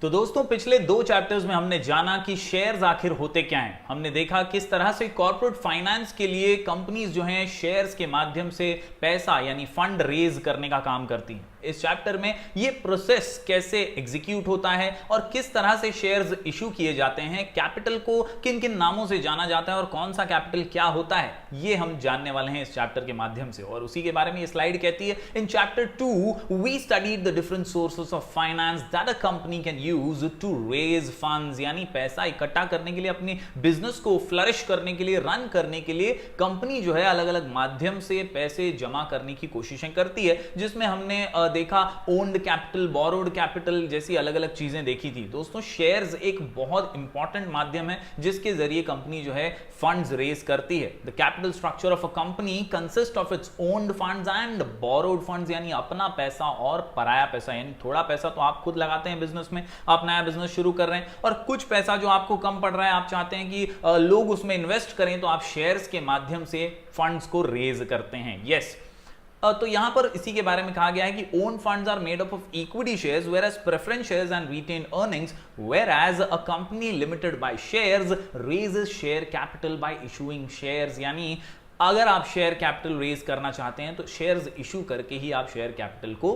तो दोस्तों पिछले 2 चैप्टर्स में हमने जाना कि शेयर्स आखिर होते क्या हैं। हमने देखा किस तरह से कॉर्पोरेट फाइनेंस के लिए कंपनीज जो हैं शेयर्स के माध्यम से पैसा यानी फंड रेज करने का काम करती हैं। इस चैप्टर में ये प्रोसेस कैसे एग्जीक्यूट होता है और किस तरह से शेयर्स इशू किए जाते हैं, कैपिटल को किन किन नामों से जाना जाता है और कौन सा कैपिटल क्या होता है, ये हम जानने वाले हैं इस चैप्टर के माध्यम से। और उसी के बारे में ये स्लाइड कहती है, in chapter 2 we studied the different sources of finance that a company can use to raise funds, यानी पैसा इकट्ठा करने के लिए, अपनी बिजनेस को फ्लरिश करने के लिए, रन करने के लिए कंपनी जो है अलग अलग माध्यम से पैसे जमा करने की कोशिशें करती है, जिसमें हमने देखा ओन्ड कैपिटल, बोरोड कैपिटल जैसी अलग अलग चीजें देखी थी। दोस्तों शेयर्स एक बहुत इंपॉर्टेंट माध्यम है जिसके जरिए कंपनी जो है फंड्स रेज करती है। The capital structure of a company consist of its owned funds and borrowed funds, यानी अपना पैसा और पराया पैसा। यानी थोड़ा पैसा तो आप खुद लगाते हैं बिजनेस में, आप नया बिजनेस शुरू कर रहे हैं, और कुछ पैसा जो आपको कम पड़ रहा है, आप चाहते हैं कि लोग उसमें इन्वेस्ट करें, तो आप शेयर्स के माध्यम से फंड्स को रेज करते हैं। यस तो यहां पर इसी के बारे में कहा गया है कि own funds are made up of equity shares whereas preference shares and retained earnings, whereas a company limited by shares raises share capital by issuing shares. यानी अगर आप शेयर कैपिटल रेज करना चाहते हैं तो shares issue करके ही आप शेयर कैपिटल को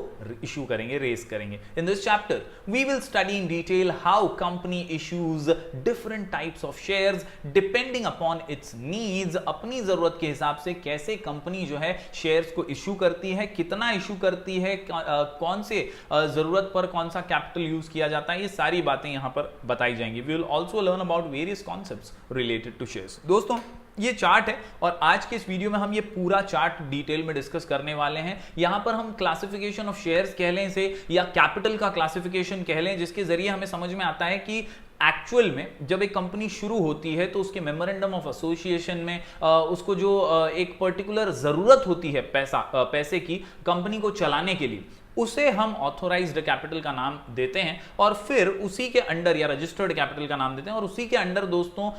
इशू करेंगे, रेज करेंगे। In this chapter we will study in detail how company issues different types of shares depending upon its needs. अपनी जरूरत के हिसाब से कैसे कंपनी जो है शेयर्स को इशू करती है, कितना इशू करती है, कौन से जरूरत पर कौन सा कैपिटल यूज किया जाता है, ये सारी बातें यहां पर बताई जाएंगी। We will also learn about various concepts related to shares. दोस्तों ये चार्ट है और आज के इस वीडियो में हम ये पूरा चार्ट डिटेल में डिस्कस करने वाले हैं। यहां पर हम क्लासिफिकेशन ऑफ शेयर्स कह लें इसे, या कैपिटल का क्लासिफिकेशन कह लें, जिसके जरिए हमें समझ में आता है कि एक्चुअल में जब एक कंपनी शुरू होती है तो उसके मेमोरेंडम ऑफ एसोसिएशन में उसको जो एक पर्टिकुलर जरूरत होती है पैसे की कंपनी को चलाने के लिए, उसे हम ऑथोराइज्ड कैपिटल का नाम देते हैं, और फिर उसी के अंडर या रजिस्टर्ड कैपिटल का नाम देते हैं। और उसी के अंडर दोस्तों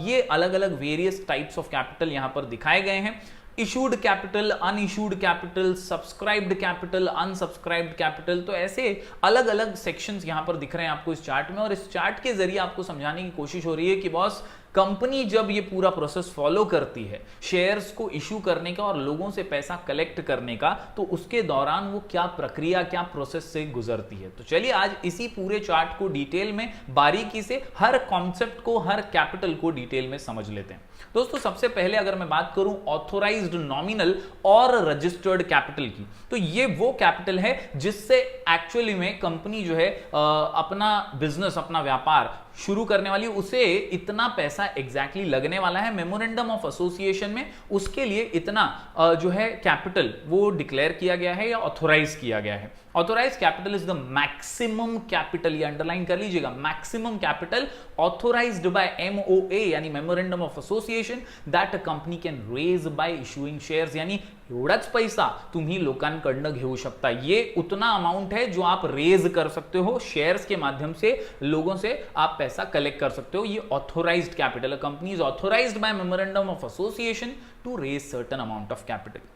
ये अलग अलग वेरियस टाइप्स ऑफ कैपिटल यहां पर दिखाए गए हैं। Issued capital, unissued capital, subscribed capital, unsubscribed capital, तो ऐसे अलग अलग सेक्शंस यहां पर दिख रहे हैं आपको इस चार्ट में। और इस चार्ट के जरिए आपको समझाने की कोशिश हो रही है कि बॉस कंपनी जब ये पूरा प्रोसेस फॉलो करती है शेयर्स को इशू करने का और लोगों से पैसा कलेक्ट करने का, तो उसके दौरान वो क्या प्रक्रिया, क्या प्रोसेस से गुजरती है। तो चलिए आज इसी पूरे चार्ट को डिटेल में बारीकी से हर कॉन्सेप्ट को, हर कैपिटल को डिटेल में समझ लेते हैं। दोस्तों सबसे पहले अगर मैं बात करूं ऑथोराइज्ड नॉमिनल और रजिस्टर्ड कैपिटल की, तो ये वो कैपिटल है जिससे एक्चुअली में कंपनी जो है अपना बिजनेस, अपना व्यापार शुरू करने वाली, उसे इतना पैसा एग्जैक्टली लगने वाला है मेमोरेंडम ऑफ एसोसिएशन में, उसके लिए इतना जो है कैपिटल वो डिक्लेयर किया गया है या ऑथोराइज किया गया है। Authorise capital is the maximum capital, ये अंडरलाइन कर लीजिएगा, maximum capital authorised by MOA यानी memorandum of association that a company can raise by issuing shares. यानी एवढाच पैसा तुम्ही लोकांकडनं घेऊ शकता, ये उतना अमाउंट है जो आप रेज कर सकते हो शेयर्स के माध्यम से, लोगों से आप पैसा कलेक्ट कर सकते हो। ये authorised capital, a company is authorised by memorandum of association to raise certain amount of capital.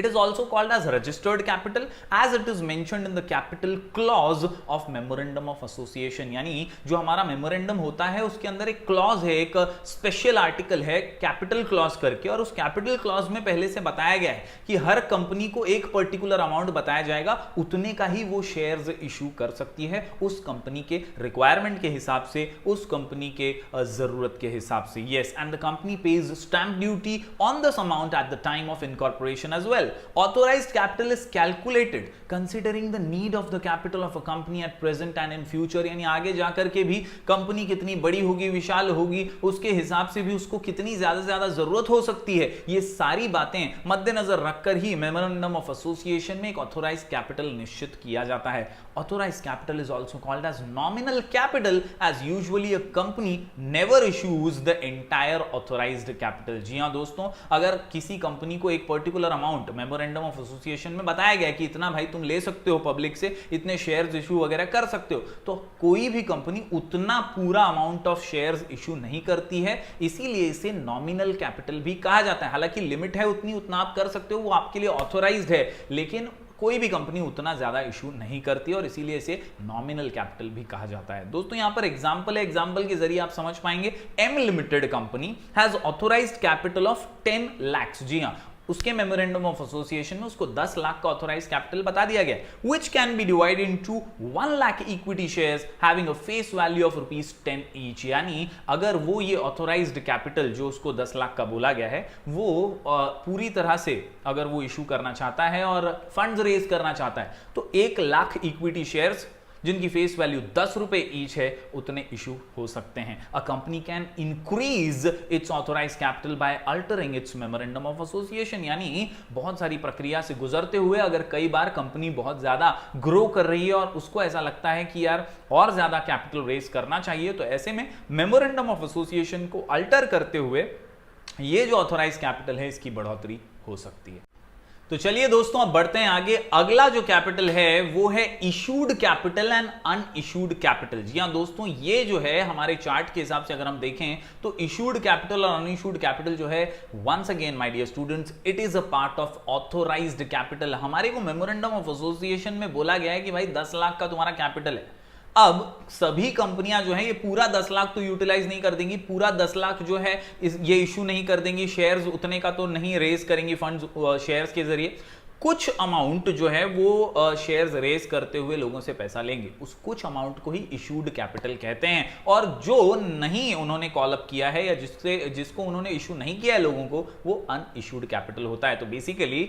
It is also called as registered capital as it is mentioned in the capital clause of memorandum of association। यानी जो हमारा memorandum होता है उसके अंदर एक clause है, एक स्पेशल आर्टिकल है कैपिटल क्लॉज करके, और उस कैपिटल क्लॉज में पहले से बताया गया है कि हर कंपनी को एक पर्टिकुलर अमाउंट बताया जाएगा, उतने का ही वो शेयर्स इशू कर सकती है उस कंपनी के रिक्वायरमेंट के हिसाब से, उस कंपनी के जरूरत के हिसाब से। Yes, and the company pays stamp duty on this amount at the time of incorporation as well. Authorized capital is calculated considering the need of the capital of a company at present and in future। यानी आगे जाकर के भी company कितनी बड़ी होगी, विशाल होगी, उसके हिसाब से भी उसको कितनी ज्यादा से ज्यादा जरूरत हो सकती है, ये सारी बातें मद्देनजर रखकर ही मेमोरेंडम ऑफ एसोसिएशन में एक ऑथोराइज्ड कैपिटल निश्चित किया जाता है। Authorised capital is also called as nominal capital as usually a company never issues the entire authorised capital. जी हां दोस्तों, अगर किसी कंपनी को एक particular amount memorandum of association में बताया गया कि इतना भाई तुम ले सकते हो पब्लिक से, इतने शेयर्स इशू वगैरह कर सकते हो, तो कोई भी कंपनी उतना पूरा अमाउंट ऑफ शेयर्स इशू नहीं करती है, इसीलिए इसे नॉमिनल कैपिटल भी कहा जाता है। हालांकि लिमिट है उतनी, उतना आप कर सकते हो, वो आपके लिए ऑथोराइज्ड है, लेकिन कोई भी कंपनी उतना ज्यादा इशू नहीं करती और इसीलिए इसे नॉमिनल कैपिटल भी कहा जाता है। दोस्तों यहां पर एग्जांपल है, एग्जांपल के जरिए आप समझ पाएंगे। M limited company has authorised capital of 10 lakh. जी हां, उसके मेमोरेंडम ऑफ एसोसिएशन में उसको 10 लाख का ऑथोराइज कैपिटल बता दिया गया, which can be divided into 1 lakh equity shares having a face value of ₹10 each. यानी अगर वो ये ऑथोराइज्ड कैपिटल जो उसको 10 लाख का बोला गया है वो पूरी तरह से अगर वो इशू करना चाहता है और फंड्स रेज करना चाहता है तो 1 लाख इक्विटी शेयर्स जिनकी फेस वैल्यू ₹10 ईच है उतने इशू हो सकते हैं। A company can increase its authorise capital by altering its memorandum of association. यानी बहुत सारी प्रक्रिया से गुजरते हुए अगर कई बार कंपनी बहुत ज्यादा ग्रो कर रही है और उसको ऐसा लगता है कि यार और ज्यादा कैपिटल रेज करना चाहिए, तो ऐसे में मेमोरेंडम ऑफ एसोसिएशन को अल्टर करते हुए ये जो ऑथोराइज कैपिटल है इसकी बढ़ोतरी हो सकती है। तो चलिए दोस्तों अब बढ़ते हैं आगे। अगला जो कैपिटल है वो है issued capital and unissued capital. जी हां दोस्तों, ये जो है हमारे चार्ट के हिसाब से अगर हम देखें तो इशूड कैपिटल और अनइशूड कैपिटल जो है, once again my dear students, it is a part of authorised capital. हमारे को मेमोरेंडम ऑफ एसोसिएशन में बोला गया है कि भाई 10 लाख का तुम्हारा कैपिटल है। अब सभी कंपनियां जो है ये पूरा 10 लाख तो यूटिलाइज नहीं कर देंगी, पूरा 10 लाख जो है ये इशू नहीं कर देंगी, शेयर्स उतने का तो नहीं रेज करेंगी फंड्स शेयर्स के जरिए। कुछ अमाउंट जो है वो शेयर्स रेज करते हुए लोगों से पैसा लेंगे, उस कुछ अमाउंट को ही इशूड कैपिटल कहते हैं। और जो नहीं उन्होंने कॉल अप किया है या जिसको उन्होंने इशू नहीं किया है लोगों को, वो अनइशूड कैपिटल होता है। तो बेसिकली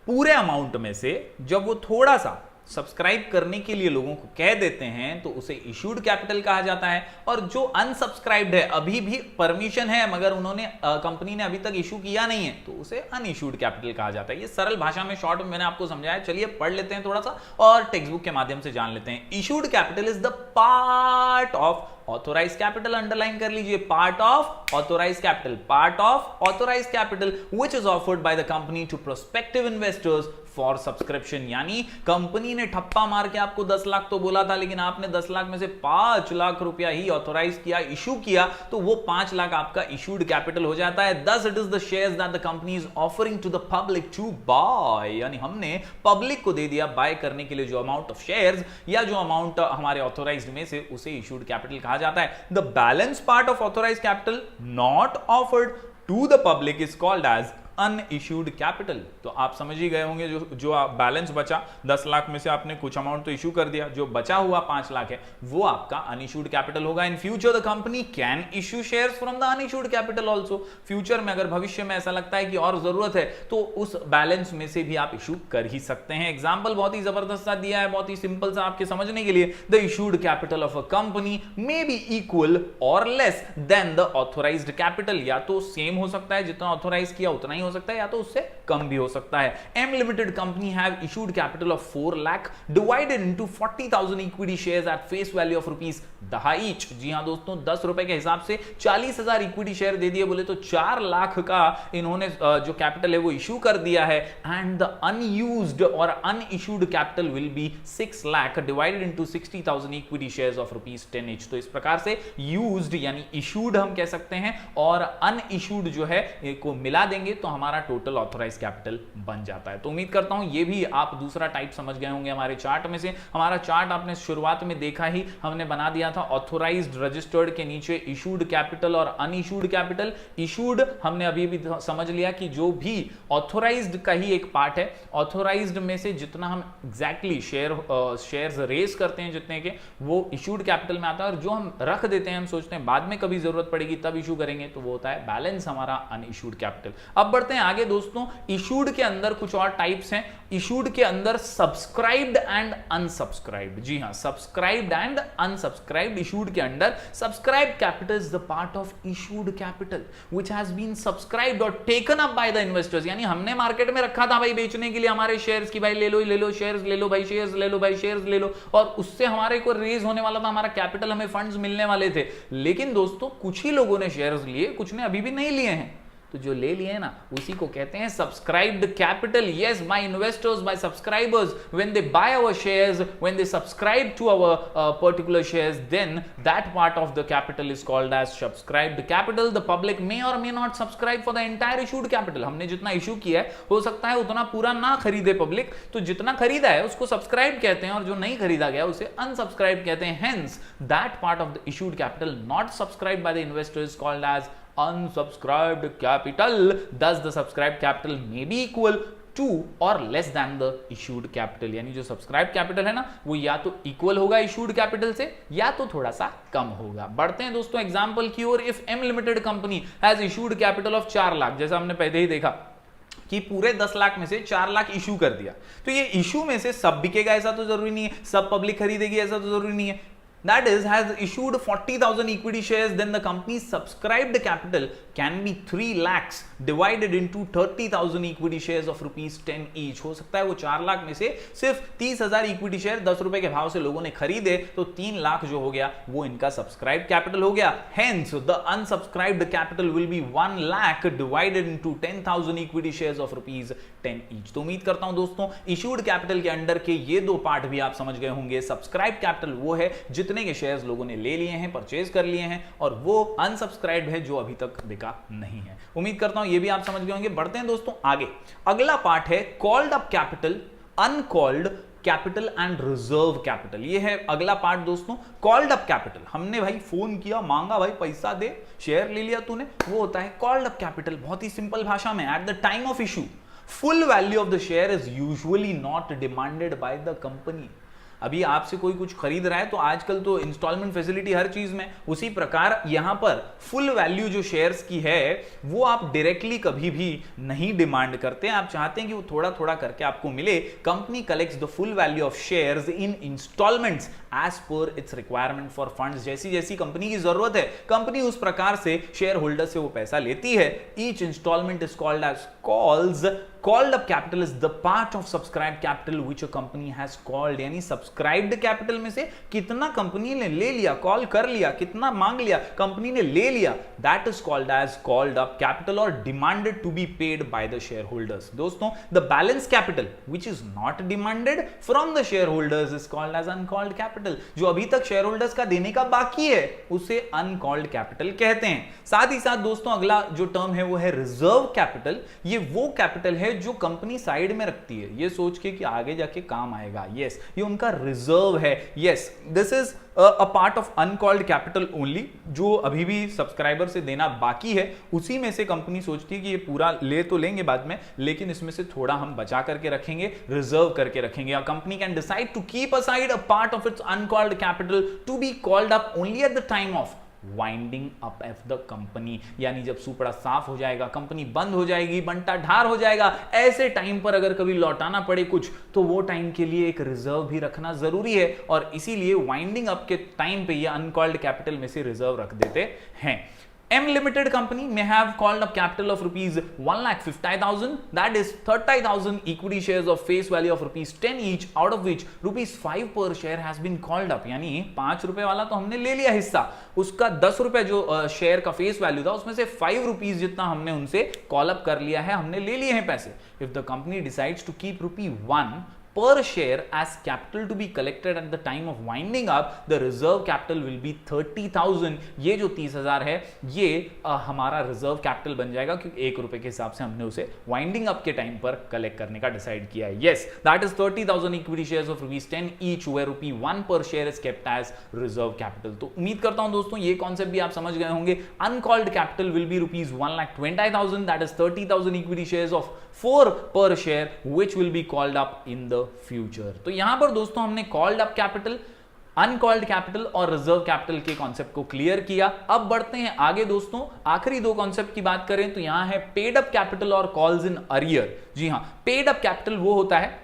पूरे अमाउंट में से जब वो थोड़ा सा सब्सक्राइब करने के लिए लोगों को कह देते हैं तो उसे इशूड कैपिटल कहा जाता है। और जो अनसब्सक्राइब्ड है, अभी भी परमिशन है मगर उन्होंने कंपनी ने अभी तक इशू किया नहीं है, तो उसे अनइशूड कैपिटल कहा जाता है। ये सरल भाषा में शॉर्ट में मैंने आपको समझाया। चलिए पढ़ लेते हैं थोड़ा सा और टेक्स्ट बुक के माध्यम से जान लेते हैं। Issued capital is the part of authorise capital, underline कर लीजिए, part of authorise capital, part of authorise capital which is offered by the company to prospective investors for subscription. यानी कंपनी ने ठप्पा मार के आपको 10 लाख तो बोला था, लेकिन आपने 10 लाख में से 5 लाख रुपया ही ऑथोराइज किया, इशू किया, तो वो 5 लाख आपका इशूड कैपिटल हो जाता है। Thus it is the shares that the company is offering to the public to buy। यानी हमने पब्लिक को दे दिया बाय करने के लिए जो अमाउंट ऑफ शेयर्स या जो अमाउंट हमारे ऑथोराइज्ड में से, उसे इशूड कैपिटल कहा जाता है। The balance part of authorised capital not offered to the public is called as unissued capital. तो आप समझ ही गए होंगे जो बैलेंस बचा 10 लाख में से आपने कुछ अमाउंट तो इशू कर दिया, जो बचा हुआ 5 लाख है वो आपका अनइशूड कैपिटल होगा। In future the company can issue shares from the unissued capital also. Future में अगर भविष्य में ऐसा लगता है कि और जरूरत है तो उस बैलेंस में से भी आप इशू कर ही सकते हैं। एग्जाम्पल बहुत ही जबरदस्त सा दिया है, बहुत ही सिंपल सा आपके समझने के लिए। The issued capital of a company may be equal और less than the authorised capital. या तो सेम हो सकता है, जितना ऑथोराइज किया उतना ही हो सकता है, या तो उससे कम भी हो सकता है। M limited company have issued capital of 4 lakh divided into 40,000 equity shares at face value of ₹10 each. जी हां दोस्तों, 10 रुपए के हिसाब से 40,000 इक्विटी शेयर दे दिए, बोले तो 4 लाख का इन्होंने जो कैपिटल है वो इशू कर दिया है। एंड द अनयूज्ड और unissued capital will be 6 lakh divided into 60,000 equity shares of ₹10 each. तो इस प्रकार से यूज्ड यानी इशूड हम कह सकते हैं और अनइशूड जो है को मिला देंगे तो हमारा टोटल ऑथोराइज कैपिटल बन जाता है। तो उम्मीद करता हूं ये भी आप दूसरा टाइप समझ गए होंगे हमारे चार्ट में से। हमारा चार्ट आपने शुरुआत में देखा ही, हमने बना दिया था ऑथोराइज्ड रजिस्टर्ड के नीचे इशूड कैपिटल और अनइशूड कैपिटल। इशूड हमने अभी भी समझ लिया कि जो भी ऑथोराइज्ड का ही एक पार्ट है, ऑथोराइज्ड में से जितना हम एग्जैक्टली शेयर्स रेज करते हैं जितने के, वो इशूड कैपिटल में आता है। और जो हम रख देते हैं, हम सोचते हैं बाद में कभी जरूरत पड़ेगी तब इशू करेंगे, तो वो होता है बैलेंस हमारा अनइशूड कैपिटल। अब बढ़ते हैं आगे दोस्तों। इशूड के अंदर कुछ और टाइप्स हैं। इशूड के अंदर सब्सक्राइब्ड एंड अनसब्सक्राइब्ड। जी हां, सब्सक्राइब्ड एंड अनसब्सक्राइब्ड। इशूड के अंदर subscribed capital is the part of issued capital which has been subscribed और taken up by the investors. यानी हमने मार्केट में रखा था भाई बेचने के लिए हमारे शेयर्स की, भाई ले लो शेयर्स ले लो भाई, शेयर्स ले लो भाई, शेयर्स ले लो, और उससे हमारे को रेज होने वाला था हमारा कैपिटल, हमें फंड्स मिलने वाले थे। लेकिन दोस्तों कुछ ही लोगों ने शेयर्स लिए, कुछ ने अभी भी नहीं लिए हैं। तो जो ले लिए ना उसी को कहते हैं subscribed capital. Yes, my investors, my subscribers, when they buy our shares, when they subscribe to our particular shares, then that part of the capital is called as subscribed capital. The public may और may not subscribe for the entire issued capital. हमने जितना issue किया है हो सकता है उतना पूरा ना खरीदे पब्लिक, तो जितना खरीदा है उसको सब्सक्राइब कहते हैं और जो नहीं खरीदा गया उसे अनसब्सक्राइब कहते हैं। Hence that part of the issued capital not subscribed by the investor is called as unsubscribed capital. Thus the subscribed capital may be equal to or less than the issued capital. यानी जो subscribed capital है ना वो या तो equal होगा issued capital से या तो थोड़ा सा कम होगा। बढ़ते हैं दोस्तों एग्जाम्पल की ओर। If M limited company has issued capital of 4 lakh, जैसा हमने पहले ही देखा कि पूरे 10 लाख में से 4 लाख इशू कर दिया, तो ये इशू में से सब बिकेगा ऐसा तो जरूरी नहीं है, सब पब्लिक खरीदेगी ऐसा तो जरूरी नहीं है। That is, has issued 40,000 equity shares, then the company's subscribed capital can be 3 lakhs divided into 30,000 equity shares of rupees 10 each. हो सकता है वो 4 लाख में से सिर्फ 30,000 इक्विटी शेयर 10 रुपए के भाव से लोगों ने खरीदे, तो 3 लाख जो हो गया वो इनका सब्सक्राइब कैपिटल हो गया। Hence, the unsubscribed capital will be 1 lakh divided into 10,000 equity shares of rupees 10 each. तो उम्मीद करता हूं दोस्तों इशूड कैपिटल के अंडर के ये दो पार्ट भी आप समझ गए होंगे। सब्सक्राइब कैपिटल वो है जितने के शेयर्स लोगों ने ले लिए हैं, परचेज कर लिए हैं, और वो अनसब्सक्राइब्ड है जो अभी तक बिका नहीं है। उम्मीद करता हूं ये भी आप समझ गए होंगे। बढ़ते हैं दोस्तों आगे। अगला पार्ट है called up capital, uncalled capital and reserve capital. ये है अगला पार्ट दोस्तों। कॉल्ड अप कैपिटल, हमने भाई फोन किया, मांगा भाई पैसा दे, शेयर ले लिया तूने, वो होता है कॉल्ड अप कैपिटल। बहुत ही सिंपल भाषा में, eight the time of issue full value of the share is usually not demanded by the company. अभी आपसे कोई कुछ खरीद रहा है तो आजकल तो इंस्टॉलमेंट फैसिलिटी हर चीज में, उसी प्रकार यहां पर फुल वैल्यू जो शेयर्स की है वो आप डायरेक्टली कभी भी नहीं डिमांड करते हैं। आप चाहते हैं कि वो थोड़ा थोड़ा करके आपको मिले। Company collects the full value of shares in instalments as per its requirement for funds. जैसी जैसी कंपनी की जरूरत है कंपनी उस प्रकार से शेयर होल्डर से वो पैसा लेती है। Each instalment is called as calls. Called up capital is the part of subscribed capital which a company has called. यानी subscribed capital में से कितना कंपनी ने ले लिया, कॉल कर लिया, कितना मांग लिया कंपनी ने ले लिया, that is called as called up capital or demanded to be paid by the shareholders. दोस्तों the balance capital which is not demanded from the shareholders is called as uncalled capital. जो अभी तक shareholders का देने का बाकी है उसे uncalled capital कहते हैं। साथ ही साथ दोस्तों अगला जो टर्म है वो है रिजर्व कैपिटल। ये वो कैपिटल है जो कंपनी साइड में रखती है ये सोच के कि आगे जाके काम आएगा। यस, ये उनका रिजर्व है। Yes, this is a part of uncalled capital only, जो अभी भी सब्सक्राइबर से देना बाकी है उसी में से कंपनी सोचती है कि ये पूरा ले तो लेंगे बाद में, लेकिन इसमें से थोड़ा हम बचा करके रखेंगे, रिजर्व करके रखेंगे। A company can decide to keep aside a part of its uncalled capital to be called up only at the time of winding up of the company. यानी जब सुपड़ा साफ हो जाएगा, कंपनी बंद हो जाएगी, बंटा ढार हो जाएगा, ऐसे टाइम पर अगर कभी लौटाना पड़े कुछ तो वो टाइम के लिए एक रिजर्व भी रखना जरूरी है, और इसीलिए वाइंडिंग अप के टाइम पे ये अनकॉल्ड कैपिटल में से रिजर्व रख देते हैं। M Limited company may have called up capital of rupees 1,50,000, that is 30,000 equity shares of face value of rupees 10 each, out of which rupees 5 per share has been called up. यानी 5 रुपए वाला तो हमने ले लिया हिस्सा, उसका 10 रुपए जो शेयर का फेस वैल्यू था उसमें से 5 रुपीज जितना हमने उनसे कॉल अप कर लिया है, हमने ले लिए हैं पैसे। If the company decides to keep ₹1 per share as capital to be collected at the time of winding up, the reserve capital will be 30,000. ये जो 30,000 है ये हमारा रिजर्व कैपिटल बन जाएगा, क्योंकि 1 रुपए के हिसाब से हमने उसे वाइंडिंग अप के टाइम पर कलेक्ट करने का डिसाइड किया है। Yes, that is 30,000 equity shares of ₹10 each, where ₹1 per share is kept as reserve capital. तो उम्मीद करता हूं दोस्तों ये कॉन्सेप्ट भी आप समझ गए होंगे। Uncalled capital will be ₹1,20,000, that is 30,000 equity shares of 4 per share, which will be called up in the future. तो यहां पर दोस्तों हमने called up capital, uncalled capital और रिजर्व कैपिटल के कॉन्सेप्ट को क्लियर किया। अब बढ़ते हैं आगे दोस्तों। आखिरी दो कॉन्सेप्ट की बात करें तो यहां है पेड अप कैपिटल और कॉल्स इन अरियर। जी हां, पेड अप कैपिटल वो होता है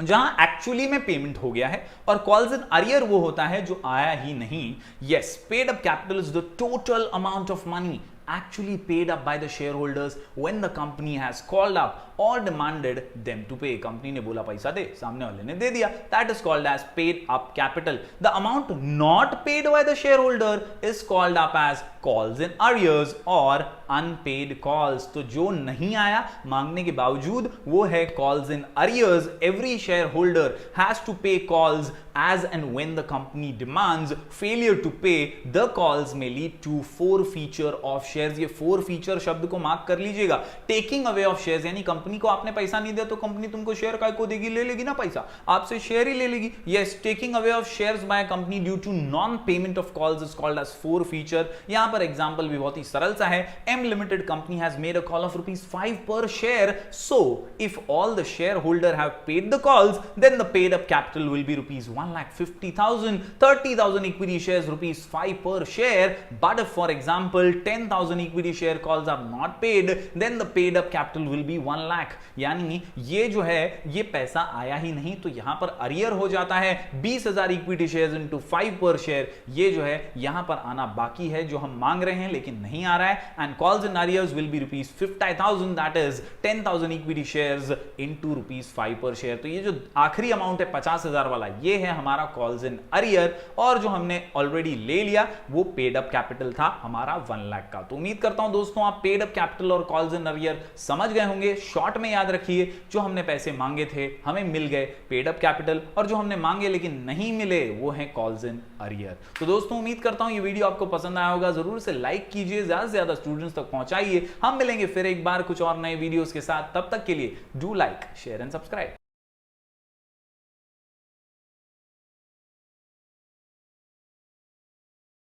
जहां एक्चुअली में पेमेंट हो गया है, और कॉल्स इन अरियर वो होता है जो आया ही नहीं। Yes, paid up capital is the total amount of money actually paid up by the shareholders when the company has called up or demanded them to pay. Company ने बोला पैसा दे, सामने वाले ने दे दिया, that is called as paid up capital. The amount not paid by the shareholder is called up as calls in arrears और unpaid calls. तो जो नहीं आया मांगने के बावजूद वो है calls in arrears. Every shareholder has to pay calls as and when the company demands. Failure to pay the calls may lead to forfeiture of shares. ये forfeiture शब्द को मार्क कर लीजिएगा। Taking away of shares यानी company को आपने पैसा नहीं दिया तो कंपनी तुमको शेयर काय को देगी, ले लेगी ना पैसा, आपसे शेयर ही ले लेगी। Yes, taking away of shares by a company due to non-payment of calls is called as forfeiture। यहां पर एग्जांपल भी बहुत ही सरल सा है। M Limited company has made a call of ₹5 per share. So if all the shareholder have paid the calls, then the paid up capital will be ₹1,50,000, 30,000 equity shares ₹5 per share. But if for example 10,000 equity share calls are not paid, then the paid up capital will be 1 lakh। यानी ये जो है ये पैसा आया ही नहीं, तो यहां पर अरियर हो जाता है 20,000 इक्विटी शेयर्स इनटू 5 पर शेयर। ये जो है यहां पर आना बाकी है, जो हम मांग रहे हैं लेकिन नहीं आ रहा है। And calls in arrears will be ₹50,000, that is 10,000 equity shares into ₹5 पर शेयर। तो ये जो आखिरी अमाउंट है 50,000 वाला, ये है हमारा कॉल्स इन अरियर, और जो हमने ऑलरेडी ले लिया वो पेड अप कैपिटल था हमारा 1 लाख का। तो उम्मीद करता हूं दोस्तों आप पेड अप कैपिटल और कॉल्स इन अरियर समझ गए होंगे। शॉर्ट में याद रखिए, जो हमने पैसे मांगे थे हमें मिल गए पेड अप कैपिटल, और जो हमने मांगे लेकिन नहीं मिले वो है कॉल्स इन अरियर। तो दोस्तों उम्मीद करता हूं ये वीडियो आपको पसंद आया होगा। जरूर से लाइक कीजिए, ज्यादा से ज्यादा स्टूडेंट्स तक पहुंचाइए। हम मिलेंगे फिर एक बार कुछ और नए वीडियोस के साथ, तब तक के लिए do like, share and subscribe.